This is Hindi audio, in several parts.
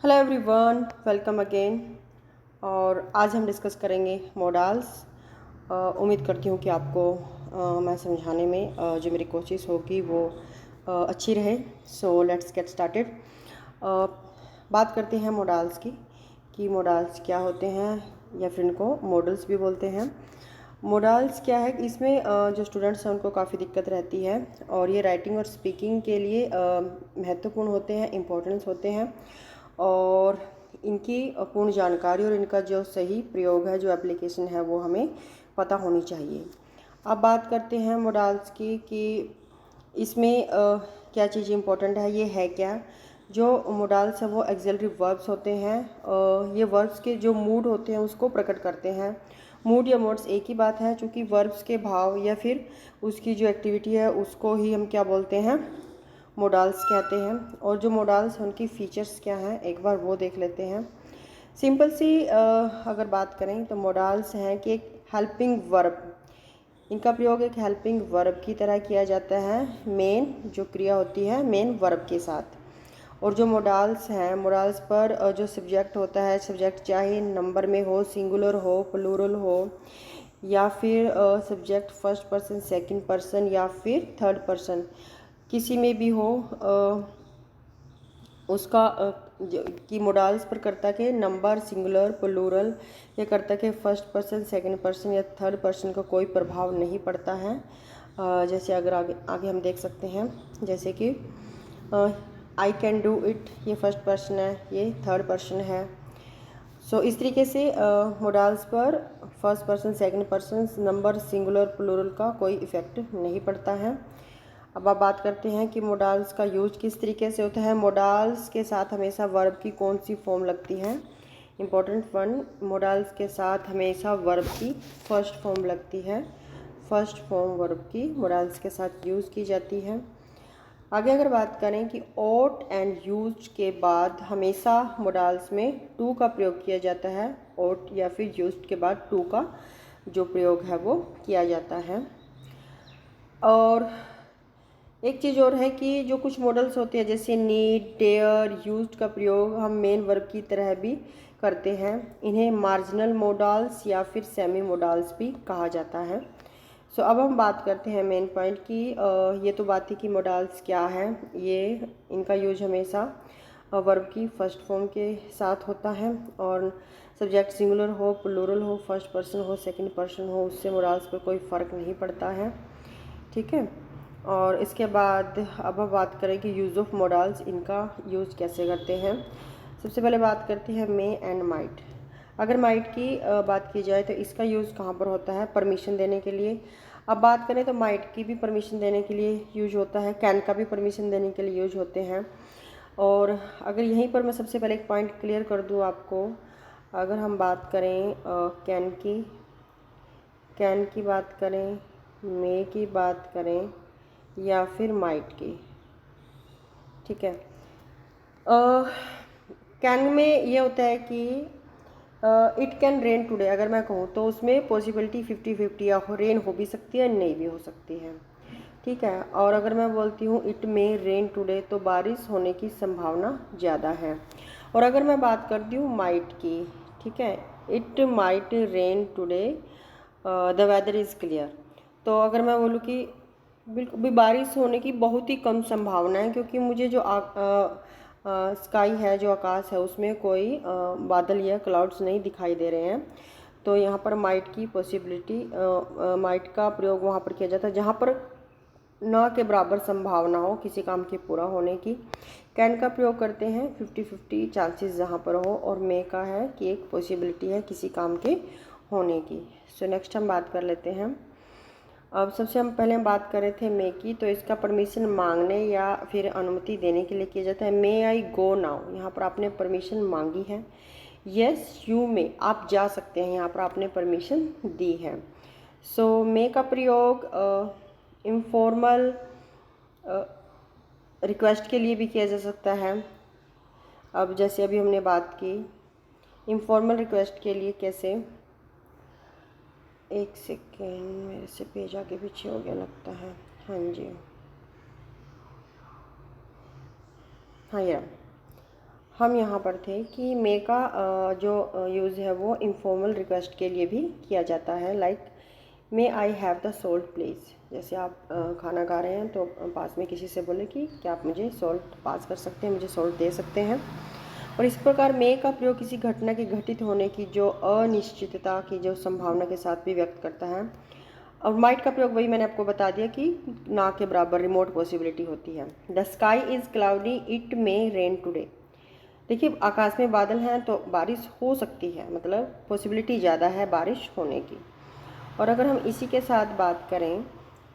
Hello everyone, welcome again. और आज हम डिस्कस करेंगे मॉडल्स। उम्मीद करती हूँ कि आपको मैं समझाने में जो मेरी कोशिश होगी वो अच्छी रहे। So let's get started. बात करते हैं मॉडल्स की कि मॉडल्स क्या होते हैं या फिर इनको मॉडल्स भी बोलते हैं। मॉडल्स क्या है, इसमें जो स्टूडेंट्स हैं उनको काफ़ी दिक्कत रहती है और ये राइटिंग और स्पीकिंग के लिए महत्वपूर्ण होते हैं, इम्पोर्टेंस होते हैं और इनकी पूर्ण जानकारी और इनका जो सही प्रयोग है, जो एप्लीकेशन है, वो हमें पता होनी चाहिए। अब बात करते हैं मॉडल्स की कि इसमें क्या चीज़ इम्पोर्टेंट है, ये है क्या। जो मॉडल्स है वो एक्सिलरी वर्ब्स होते हैं। ये वर्ब्स के जो मूड होते हैं उसको प्रकट करते हैं। मूड या मोड्स एक ही बात है, चूँकि वर्ब्स के भाव या फिर उसकी जो एक्टिविटी है उसको ही हम क्या बोलते हैं, मॉडल्स कहते हैं। और जो मॉडल्स हैं उनकी फ़ीचर्स क्या हैं एक बार वो देख लेते हैं। सिंपल सी अगर बात करें तो मॉडल्स हैं कि एक हेल्पिंग वर्ब, इनका प्रयोग एक हेल्पिंग वर्ब की तरह किया जाता है मेन जो क्रिया होती है मेन वर्ब के साथ। और जो मॉडल्स हैं, मॉडल्स पर जो सब्जेक्ट होता है, सब्जेक्ट चाहे नंबर में हो, सिंगुलर हो, प्लूरल हो, या फिर subject first person, second person या फिर थर्ड पर्सन, किसी में भी हो, उसका कि मॉडल्स पर कर्ता के नंबर, सिंगुलर, प्लूरल या कर्ता के फर्स्ट पर्सन, सेकंड पर्सन या थर्ड पर्सन का कोई प्रभाव नहीं पड़ता है। जैसे अगर आगे आगे हम देख सकते हैं, जैसे कि आई कैन डू इट, ये फर्स्ट पर्सन है, ये थर्ड पर्सन है। सो इस तरीके से मॉडल्स पर first person, second person, number, singular, plural का कोई इफ़ेक्ट नहीं पड़ता है। अब आप बात करते हैं कि मॉडल्स का यूज किस तरीके से होता है। मॉडल्स के साथ हमेशा वर्ब की कौन सी फॉर्म लगती है, इम्पोर्टेंट वन, मॉडल्स के साथ हमेशा वर्ब की फर्स्ट फॉर्म लगती है। फर्स्ट फॉर्म वर्ब की मॉडल्स के साथ यूज़ की जाती है। आगे अगर बात करें कि ओट एंड यूज के बाद हमेशा मॉडल्स में टू का प्रयोग किया जाता है। ओट या फिर यूज के बाद टू का जो प्रयोग है वो किया जाता है। और एक चीज़ और है कि जो कुछ मॉडल्स होते हैं जैसे नीड, डेयर, यूज्ड का प्रयोग हम मेन वर्ब की तरह भी करते हैं। इन्हें मार्जिनल मॉडल्स या फिर सेमी मॉडल्स भी कहा जाता है। सो अब हम बात करते हैं मेन पॉइंट की, ये तो बात थी कि मॉडल्स क्या है। ये इनका यूज हमेशा वर्ब की फर्स्ट फॉर्म के साथ होता है और सब्जेक्ट सिंगुलर हो, प्लूरल हो, फर्स्ट पर्सन हो, सेकंड पर्सन हो, उससे मॉडल्स पर कोई फ़र्क नहीं पड़ता है। ठीक है। और इसके बाद अब हम बात करें कि यूज़ ऑफ मॉडल्स, इनका यूज़ कैसे करते हैं। सबसे पहले बात करते हैं मे एंड माइट। अगर माइट की बात की जाए तो इसका यूज़ कहाँ पर होता है, परमिशन देने के लिए। अब बात करें तो माइट की भी परमिशन देने के लिए यूज होता है, कैन का भी परमिशन देने के लिए यूज होते हैं। और अगर यहीं पर मैं सबसे पहले एक पॉइंट क्लियर कर दूँ आपको, अगर हम बात करें कैन की बात करें, मे की बात करें या फिर माइट की, ठीक है। कैन में ये होता है कि इट कैन रेन टुडे, अगर मैं कहूँ तो उसमें पॉसिबिलिटी 50-50, या रेन हो भी सकती है, नहीं भी हो सकती है, ठीक है। और अगर मैं बोलती हूँ इट मे रेन टुडे तो बारिश होने की संभावना ज़्यादा है। और अगर मैं बात करती हूँ माइट की, ठीक है, it might rain today, the weather is clear, तो अगर मैं बोलूँ कि बिल्कुल भी बारिश होने की बहुत ही कम संभावना है, क्योंकि मुझे जो स्काई है, जो आकाश है, उसमें कोई बादल या क्लाउड्स नहीं दिखाई दे रहे हैं। तो यहाँ पर माइट की पॉसिबिलिटी, माइट का प्रयोग वहाँ पर किया जाता है जहाँ पर न के बराबर संभावना हो किसी काम के पूरा होने की। कैन का प्रयोग करते हैं 50-50 चांसेस जहाँ पर हो, और मे का है कि एक पॉसिबिलिटी है किसी काम के होने की। सो नेक्स्ट हम बात कर लेते हैं। अब सबसे हम पहले बात कर रहे थे मे की, तो इसका परमिशन मांगने या फिर अनुमति देने के लिए किया जाता है। मे आई गो नाउ, यहाँ पर आपने परमिशन मांगी है। यस यू मे, आप जा सकते हैं, यहाँ पर आपने परमिशन दी है। सो मे का प्रयोग इनफॉर्मल रिक्वेस्ट के लिए भी किया जा सकता है। अब जैसे अभी हमने बात की इनफॉर्मल रिक्वेस्ट के लिए, कैसे, एक सेकेंड, मेरे से पेज आगे पीछे हो गया लगता है। हाँ जी, हाँ यार, हम यहाँ पर थे कि मे का जो यूज़ है वो इनफॉर्मल रिक्वेस्ट के लिए भी किया जाता है। Like may I have the salt please. जैसे आप खाना खा रहे हैं तो पास में किसी से बोले कि क्या आप मुझे सॉल्ट पास कर सकते हैं, मुझे सॉल्ट दे सकते हैं। और इस प्रकार मे का प्रयोग किसी घटना के घटित होने की जो अनिश्चितता की जो संभावना के साथ भी व्यक्त करता है। और माइट का प्रयोग वही मैंने आपको बता दिया कि ना के बराबर रिमोट पॉसिबिलिटी होती है। The sky is cloudy, it may rain today. देखिए आकाश में बादल हैं तो बारिश हो सकती है, मतलब पॉसिबिलिटी ज़्यादा है बारिश होने की। और अगर हम इसी के साथ बात करें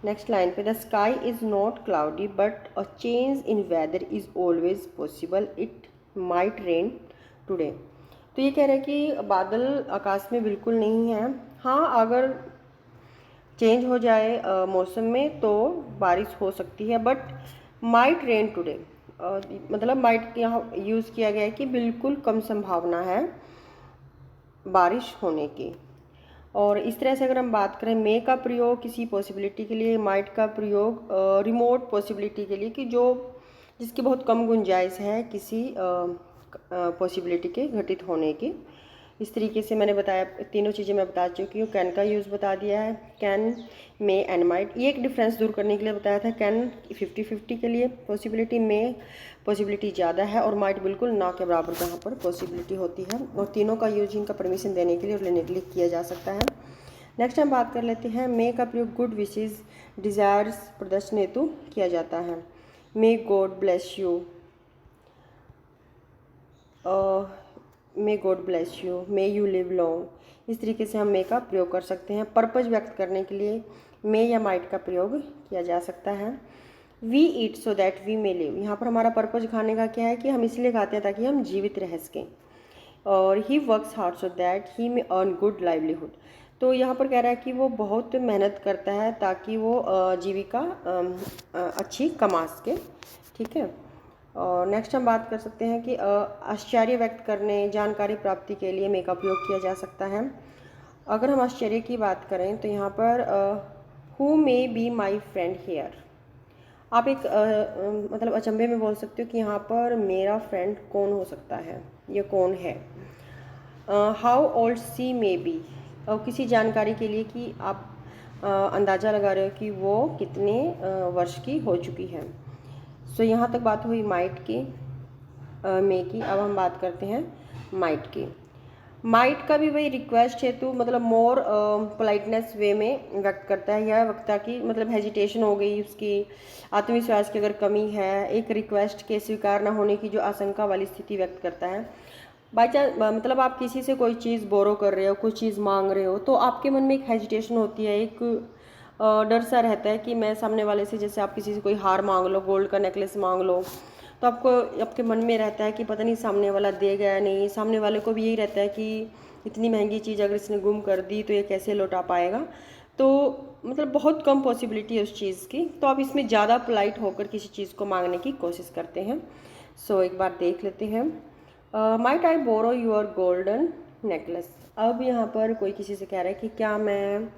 नेक्स्ट लाइन पे, the sky is not cloudy but a change in weather is always possible, it might rain today. तो ये कह रहे हैं कि बादल आकाश में बिल्कुल नहीं है, हाँ अगर चेंज हो जाए मौसम में तो बारिश हो सकती है, बट माइट रेन टुडे मतलब माइट यहाँ यूज़ किया गया है कि बिल्कुल कम संभावना है बारिश होने की। और इस तरह से अगर हम बात करें मे का प्रयोग किसी पॉसिबिलिटी के लिए, माइट का प्रयोग रिमोट पॉसिबिलिटी के लिए कि जो जिसकी बहुत कम गुंजाइश है किसी पॉसिबिलिटी के घटित होने की। इस तरीके से मैंने बताया, तीनों चीज़ें मैं बता चुकी हूँ। कैन का यूज़ बता दिया है, कैन, मे एंड माइट। ये एक डिफरेंस दूर करने के लिए बताया था। कैन 50-50 के लिए पॉसिबिलिटी, मे पॉसिबिलिटी ज़्यादा है और माइट बिल्कुल ना के बराबर जहाँ पर पॉसिबिलिटी होती है। और तीनों का यूज इनका परमिशन देने के लिए और लेने के लिए किया जा सकता है। नेक्स्ट हम बात कर लेते हैं मे का प्रयोग गुड विशेज़ डिज़ायर्स प्रदर्शन हेतु किया जाता है। May God bless you, may God bless you, may you live long. इस तरीके से हम मे का प्रयोग कर सकते हैं। पर्पज व्यक्त करने के लिए मे या माइट का प्रयोग किया जा सकता है। We eat so that we may live, यहाँ पर हमारा पर्पज खाने का क्या है कि हम इसलिए खाते हैं ताकि हम जीवित रह सकें। और he works hard so that he may earn good livelihood, तो यहाँ पर कह रहा है कि वो बहुत मेहनत करता है ताकि वो जीविका अच्छी कमा सके। ठीक है। और नेक्स्ट हम बात कर सकते हैं कि आश्चर्य व्यक्त करने, जानकारी प्राप्ति के लिए मे का प्रयोग किया जा सकता है। अगर हम आश्चर्य की बात करें तो यहाँ पर who may be my friend here, आप एक मतलब अचंभे में बोल सकते हो कि यहाँ पर मेरा फ्रेंड कौन हो सकता है, ये कौन है। How old she may be, और किसी जानकारी के लिए कि आप अंदाज़ा लगा रहे हो कि वो कितने वर्ष की हो चुकी है। सो यहाँ तक बात हुई माइट की, मे की। अब हम बात करते हैं माइट की। माइट का भी वही रिक्वेस्ट हेतु मतलब मोर पोलाइटनेस वे में व्यक्त करता है। यह वक्ता की मतलब हेजिटेशन हो गई, उसकी आत्मविश्वास की अगर कमी है, एक रिक्वेस्ट के स्वीकार न होने की जो आशंका वाली स्थिति व्यक्त करता है। बाई चांस मतलब आप किसी से कोई चीज़ बोरो कर रहे हो, कुछ चीज़ मांग रहे हो, तो आपके मन में एक हेजिटेशन होती है, एक डर सा रहता है कि मैं सामने वाले से, जैसे आप किसी से कोई हार मांग लो, गोल्ड का नेकलेस मांग लो, तो आपको आपके मन में रहता है कि पता नहीं सामने वाला देगा या नहीं। सामने वाले को भी यही रहता है कि इतनी महंगी चीज़ अगर इसने गुम कर दी तो ये कैसे लौटा पाएगा। तो मतलब बहुत कम पॉसिबिलिटी है उस चीज़ की, तो आप इसमें ज़्यादा पोलाइट होकर किसी चीज़ को मांगने की कोशिश करते हैं। सो एक बार देख लेते हैं। Might I borrow your golden necklace. अब यहाँ पर कोई किसी से कह रहा है कि क्या मैं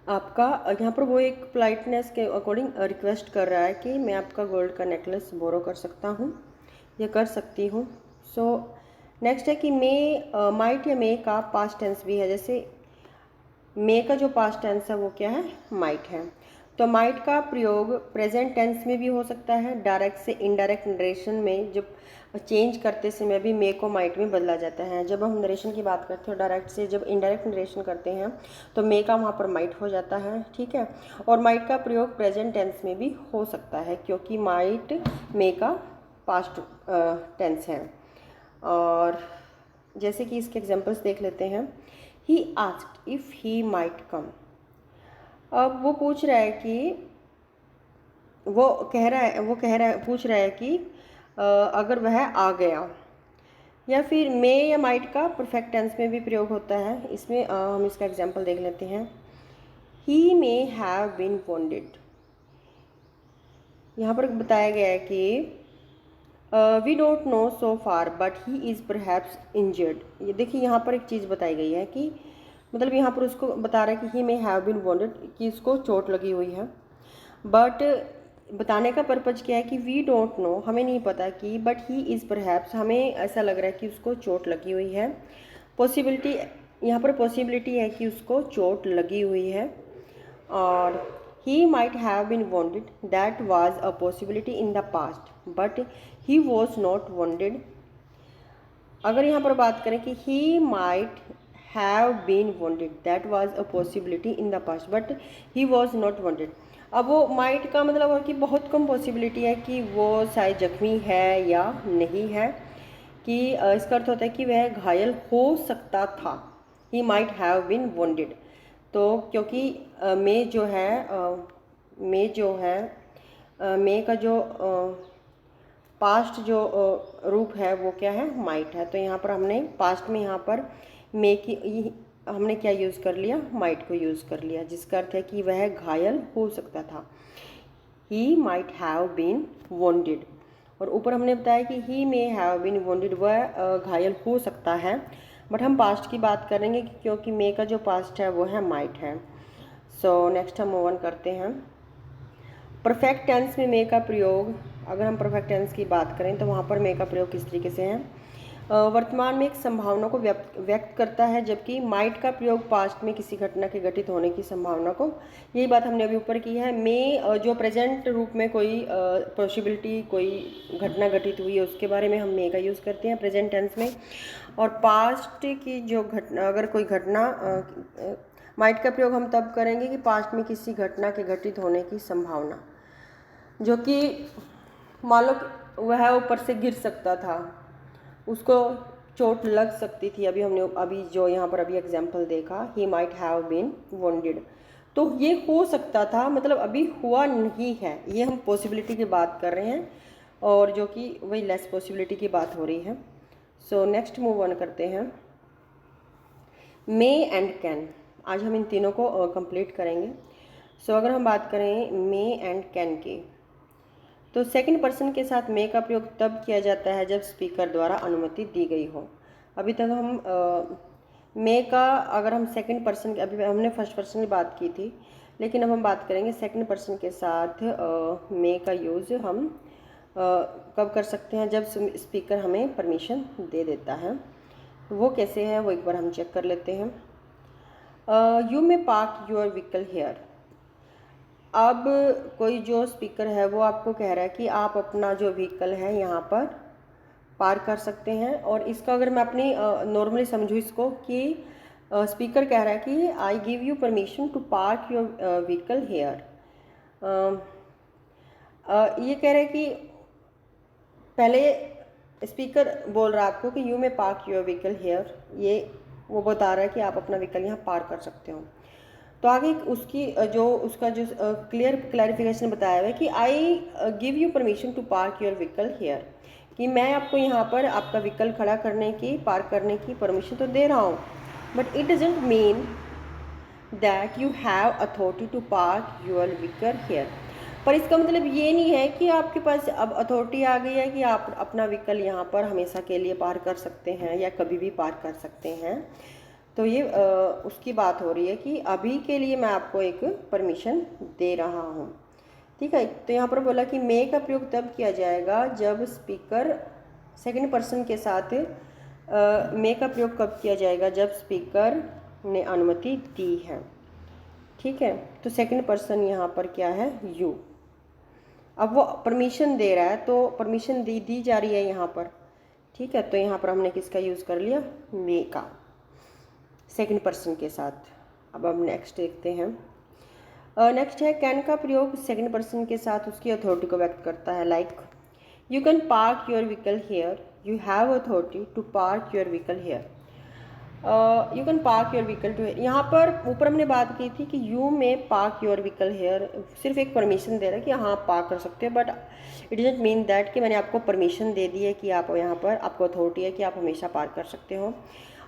आपका, यहाँ पर वो एक पोलाइटनेस के अकॉर्डिंग रिक्वेस्ट कर रहा है कि मैं आपका गोल्ड का नेकलेस बोरो कर सकता हूँ या कर सकती हूँ। सो नेक्स्ट है कि मे, माइट या मे का पास्ट टेंस भी है। जैसे मे का जो पास्ट टेंस है वो क्या है, माइट है। तो माइट का प्रयोग प्रेजेंट टेंस में भी हो सकता है, डायरेक्ट से इनडायरेक्ट नरेशन में जब चेंज करते समय भी मे को माइट में बदला जाता है। जब हम नरेशन की बात करते हैं डायरेक्ट से जब इनडायरेक्ट नरेशन करते हैं तो मे का वहाँ पर माइट हो जाता है। ठीक है। और माइट का प्रयोग प्रेजेंट टेंस में भी हो सकता है क्योंकि माइट मे का पास्ट टेंस है। और जैसे कि इसके एग्जांपल्स देख लेते हैं। He asked if he might come, अब वो पूछ रहा है कि पूछ रहा है कि अगर वह आ गया। या फिर मे या माइट का परफेक्ट टेंस में भी प्रयोग होता है। इसमें हम इसका एग्जांपल देख लेते हैं। He may have been wounded, यहाँ पर बताया गया है कि we don't know so far but he is perhaps injured. ये देखिए यहाँ पर एक चीज़ बताई गई है कि मतलब यहाँ पर उसको बता रहा है कि he may have been wounded, कि इसको चोट लगी हुई है। बट बताने का पर्पज़ क्या है कि वी डोंट नो, हमें नहीं पता कि, बट ही इज़ परहैप्स, हमें ऐसा लग रहा है कि उसको चोट लगी हुई है। पॉसिबिलिटी, यहाँ पर पॉसिबिलिटी है कि उसको चोट लगी हुई है। और he might have been wounded, that was a possibility in the past but he was not wounded. अगर यहाँ पर बात करें कि he might have been wounded, that was a possibility in the past but he was not wounded. अब वो माइट का मतलब है कि बहुत कम पॉसिबिलिटी है कि वो शायद जख्मी है या नहीं है, कि इसका अर्थ होता है कि वह घायल हो सकता था। He might have been wounded. तो क्योंकि मे जो है मे का जो पास्ट जो रूप है वो क्या है, माइट है। तो यहाँ पर हमने पास्ट में यहाँ पर मे की हमने क्या यूज़ कर लिया, माइट को यूज़ कर लिया, जिसका अर्थ है कि वह घायल हो सकता था। He might have been wounded. और ऊपर हमने बताया कि he may have been wounded, वह घायल हो सकता है, बट हम पास्ट की बात करेंगे क्योंकि मे का जो पास्ट है वो है माइट है। सो नेक्स्ट हम मूव ऑन करते हैं। परफेक्ट टेंस में मे का प्रयोग, अगर हम परफेक्ट टेंस की बात करें तो वहाँ पर मे का प्रयोग किस तरीके से है, वर्तमान में एक संभावना को व्यक्त करता है, जबकि माइट का प्रयोग पास्ट में किसी घटना के घटित होने की संभावना को, यही बात हमने अभी ऊपर की है। मे जो प्रेजेंट रूप में कोई पॉसिबिलिटी, कोई घटना घटित हुई है उसके बारे में हम मे का यूज़ करते हैं प्रेजेंट टेंस में। और पास्ट की जो घटना, अगर कोई घटना, माइट का प्रयोग हम तब करेंगे कि पास्ट में किसी घटना के घटित होने की संभावना, जो कि मान लो वह ऊपर से गिर सकता था, उसको चोट लग सकती थी। अभी जो यहाँ पर अभी एग्जाम्पल देखा, he might have been wounded, तो ये हो सकता था, मतलब अभी हुआ नहीं है, ये हम पॉसिबिलिटी की बात कर रहे हैं, और जो कि वही लेस पॉसिबिलिटी की बात हो रही है। सो नेक्स्ट मूव ऑन करते हैं। मे एंड कैन, आज हम इन तीनों को कंप्लीट करेंगे। सो अगर हम बात करें मे एंड कैन की, तो सेकंड पर्सन के साथ मे का प्रयोग तब किया जाता है जब स्पीकर द्वारा अनुमति दी गई हो। अभी तक हम मे का, अगर हम सेकंड पर्सन, अभी हमने फर्स्ट पर्सन की बात की थी, लेकिन अब हम बात करेंगे सेकंड पर्सन के साथ मे का यूज़ हम कब कर सकते हैं, जब स्पीकर हमें परमिशन दे देता है। वो कैसे है वो एक बार हम चेक कर लेते हैं। You may park your vehicle here. अब कोई जो स्पीकर है वो आपको कह रहा है कि आप अपना जो व्हीकल है यहाँ पर पार्क कर सकते हैं। और इसका अगर मैं अपनी नॉर्मली समझूँ इसको, कि स्पीकर कह रहा है कि I give you permission to park your vehicle here. ये कह रहे हैं कि पहले स्पीकर बोल रहा है आपको कि you may park your vehicle here, ये वो बता रहा है कि आप अपना व्हीकल यहाँ पार्क कर सकते हो। तो आगे उसकी उसका जो क्लैरिफिकेशन बताया हुआ है कि I give you permission to park your vehicle here, कि मैं आपको यहाँ पर आपका व्हीकल खड़ा करने की, पार्क करने की परमिशन तो दे रहा हूँ, but it doesn't mean that you have authority to park your vehicle here. पर इसका मतलब ये नहीं है कि आपके पास अब अथॉरिटी आ गई है कि आप अपना व्हीकल यहाँ पर हमेशा के लिए पार्क कर सकते हैं या कभी भी पार्क कर सकते हैं। तो ये उसकी बात हो रही है कि अभी के लिए मैं आपको एक परमिशन दे रहा हूँ। ठीक है, तो यहाँ पर बोला कि मे का प्रयोग तब किया जाएगा जब स्पीकर, सेकंड पर्सन के साथ मे का प्रयोग कब किया जाएगा, जब स्पीकर ने अनुमति दी है। ठीक है, तो सेकंड पर्सन यहाँ पर क्या है, यू। अब वो परमिशन दे रहा है, तो परमिशन दी जा रही है यहाँ पर। ठीक है, तो यहाँ पर हमने किसका यूज़ कर लिया, मे का, सेकंड पर्सन के साथ। अब हम नेक्स्ट देखते हैं। नेक्स्ट है कैन का प्रयोग सेकंड पर्सन के साथ उसकी अथॉरिटी को व्यक्त करता है। Like you can park your vehicle here, you have authority to park your vehicle here. You can park your vehicle to here, यहाँ पर ऊपर हमने बात की थी कि यू में पार्क योर व्हीकल हेयर सिर्फ एक परमिशन दे रहा है कि हाँ आप पार्क कर सकते हो, but it doesn't mean that कि मैंने आपको परमिशन दे दी है कि आप यहाँ पर, आपको अथॉरिटी है कि आप हमेशा पार्क कर सकते हो।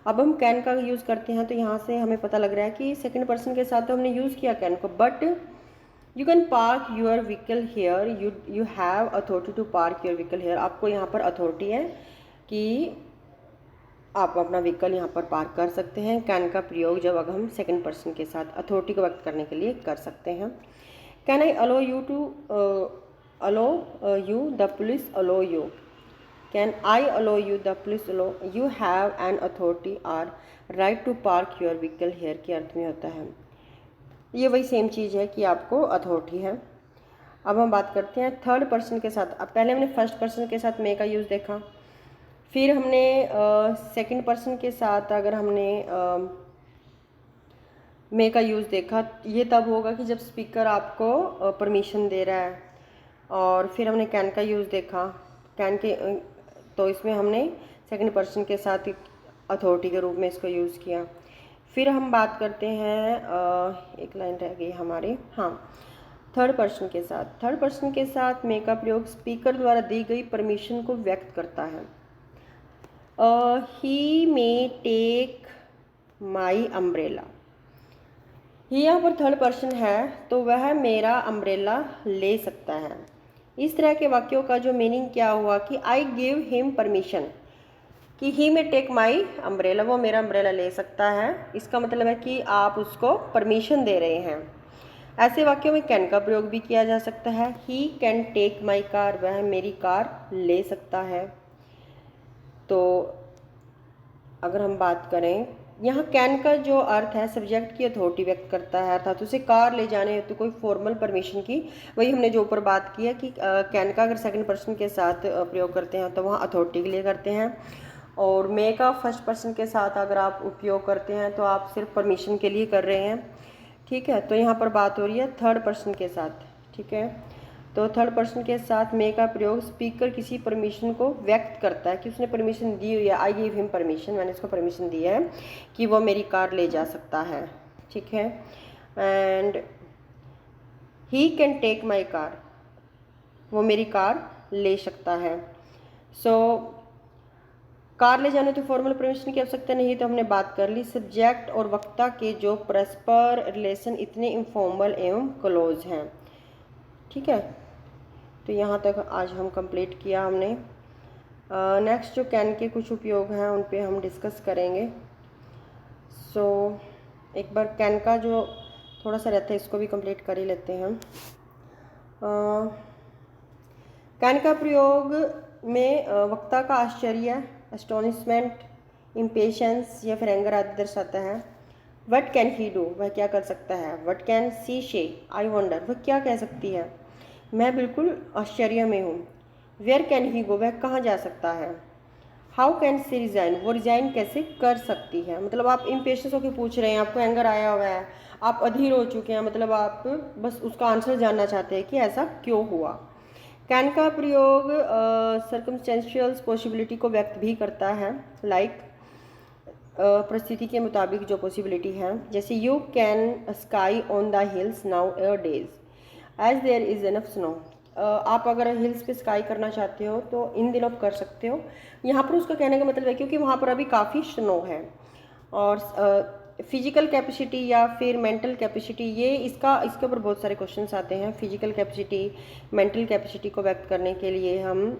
अब हम कैन का यूज़ करते हैं, तो यहाँ से हमें पता लग रहा है कि सेकंड पर्सन के साथ तो हमने यूज़ किया कैन को, but you can park your vehicle here, you have authority to park your vehicle here. आपको यहाँ पर अथॉरिटी है कि आप अपना व्हीकल यहाँ पर पार्क कर सकते हैं। कैन का प्रयोग जब अगर हम सेकंड पर्सन के साथ अथॉरिटी को व्यक्त करने के लिए कर सकते हैं। Can I allow you to allow you, the police allow you. Can I allow you, the police allow you have an authority or right to park your vehicle here के अर्थ में होता है। ये वही सेम चीज़ है कि आपको अथॉरिटी है। अब हम बात करते हैं थर्ड पर्सन के साथ। अब पहले हमने फर्स्ट पर्सन के साथ मे का यूज़ देखा, फिर हमने सेकंड पर्सन के साथ अगर हमने मे का यूज़ देखा, ये तब होगा कि जब स्पीकर आपको परमिशन दे रहा है। और फिर हमने कैन का यूज़ देखा, कैन के तो इसमें हमने सेकंड पर्सन के साथ अथॉरिटी के रूप में इसको यूज़ किया। फिर हम बात करते हैं एक लाइन रह गई हमारी, हाँ, थर्ड पर्सन के साथ। थर्ड पर्सन के साथ मे का प्रयोग स्पीकर द्वारा दी गई परमिशन को व्यक्त करता है। ही मे टेक माई अम्ब्रेला। ये यहाँ पर थर्ड पर्सन है तो वह मेरा अम्ब्रेला ले सकता है। इस तरह के वाक्यों का जो मीनिंग क्या हुआ कि आई गिव हिम परमिशन, कि ही में टेक माई अम्ब्रेला, वो मेरा अम्ब्रेला ले सकता है। इसका मतलब है कि आप उसको परमिशन दे रहे हैं। ऐसे वाक्यों में कैन का प्रयोग भी किया जा सकता है। He can take my car, वह मेरी कार ले सकता है। तो अगर हम बात करें, यहाँ कैन का जो अर्थ है सब्जेक्ट की अथॉरिटी व्यक्त करता है, अर्थात उसे कार ले जाने हेतु कोई फॉर्मल परमिशन की, वही हमने जो ऊपर बात की है कि कैन का अगर सेकंड पर्सन के साथ प्रयोग करते हैं तो वहाँ अथॉरिटी के लिए करते हैं, और मे का फर्स्ट पर्सन के साथ अगर आप उपयोग करते हैं तो आप सिर्फ परमिशन के लिए कर रहे हैं। ठीक है, तो यहाँ पर बात हो रही है थर्ड पर्सन के साथ। ठीक है, तो थर्ड पर्सन के साथ मे का प्रयोग स्पीकर किसी परमिशन को व्यक्त करता है कि उसने परमिशन दी हुई है। आई गिव हिम परमिशन, मैंने उसको परमिशन दी है कि वो मेरी कार ले जा सकता है। ठीक है, and he can take my car, वो मेरी कार ले सकता है। सो कार ले जाने तो फॉर्मल परमिशन की आवश्यकता नहीं, तो हमने बात कर ली। सब्जेक्ट और वक्ता के जो परस्पर रिलेशन इतने इनफॉर्मल एवं क्लोज हैं। ठीक है, तो यहाँ तक आज हम कंप्लीट किया हमने। नेक्स्ट जो कैन के कुछ उपयोग हैं उन पे हम डिस्कस करेंगे। सो एक बार कैन का जो थोड़ा सा रहता है इसको भी कंप्लीट कर ही लेते हैं। कैन का प्रयोग में वक्ता का आश्चर्य, एस्टोनिशमेंट, इम्पेशंस या फिर एंगर आदि दर्शाता है। वट कैन ही डू, वह क्या कर सकता है। वट कैन सी शे, आई वंडर, वह क्या कह सकती है, मैं बिल्कुल आश्चर्य में हूँ। वेयर कैन ही गो, वह कहाँ जा सकता है। हाउ कैन सी रिज़ाइन, वो रिज़ाइन कैसे कर सकती है। मतलब आप इम्पेशंस होकर पूछ रहे हैं, आपको एंगर आया हुआ है, आप अधीर हो चुके हैं, मतलब आप बस उसका आंसर जानना चाहते हैं कि ऐसा क्यों हुआ। कैन का प्रयोग सर्कमस्टेंशियल पॉसिबिलिटी को व्यक्त भी करता है, लाइक परिस्थिति के मुताबिक जो पॉसिबिलिटी है, जैसे you can ski on the hills nowadays as there is enough snow. आप अगर हिल्स पे स्काई करना चाहते हो तो इन दिनों कर सकते हो। यहाँ पर उसका कहने का मतलब है क्योंकि वहाँ पर अभी काफ़ी स्नो है। और फिजिकल कैपेसिटी या फिर मेंटल कैपेसिटी, ये इसके ऊपर बहुत सारे क्वेश्चंस आते हैं। फिजिकल कैपेसिटी, मेंटल कैपेसिटी को व्यक्त करने के लिए हम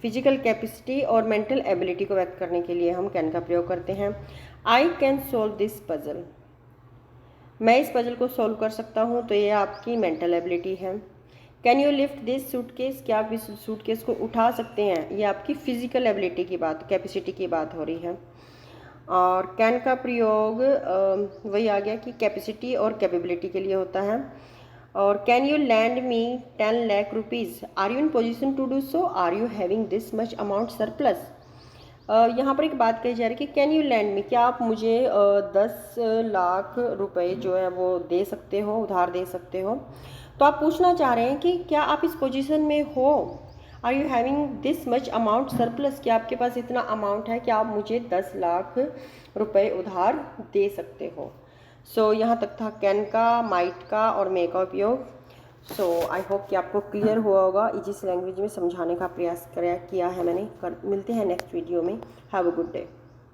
फिजिकल कैपेसिटी और मेंटल एबिलिटी को व्यक्त करने के लिए हम कैन का प्रयोग करते हैं। I can solve this puzzle, मैं इस पजल को सोल्व कर सकता हूँ, तो ये आपकी मेंटल एबिलिटी है। Can you lift this suitcase, क्या आप इस सूटकेस को उठा सकते हैं, ये आपकी फिजिकल एबिलिटी की बात, कैपेसिटी की बात हो रही है। और कैन का प्रयोग वही आ गया कि कैपेसिटी और कैपेबिलिटी के लिए होता है। और can you lend me 10 lakh rupees, are you in position to do so, are you having this much amount surplus. यहाँ पर एक बात कही जा रही है कि कैन यू लैंड मी, क्या आप मुझे 10 लाख रुपए जो है वो दे सकते हो, उधार दे सकते हो। तो आप पूछना चाह रहे हैं कि क्या आप इस पोजीशन में हो, are you having this much amount surplus, क्या आपके पास इतना अमाउंट है कि आप मुझे 10 लाख रुपए उधार दे सकते हो। सो यहाँ तक था कैन का, माइट का और मे का उपयोग। सो आई होप कि आपको क्लियर हुआ होगा। इजिस लैंग्वेज में समझाने का प्रयास किया है मैंने। मिलते हैं नेक्स्ट वीडियो में। Have a good day.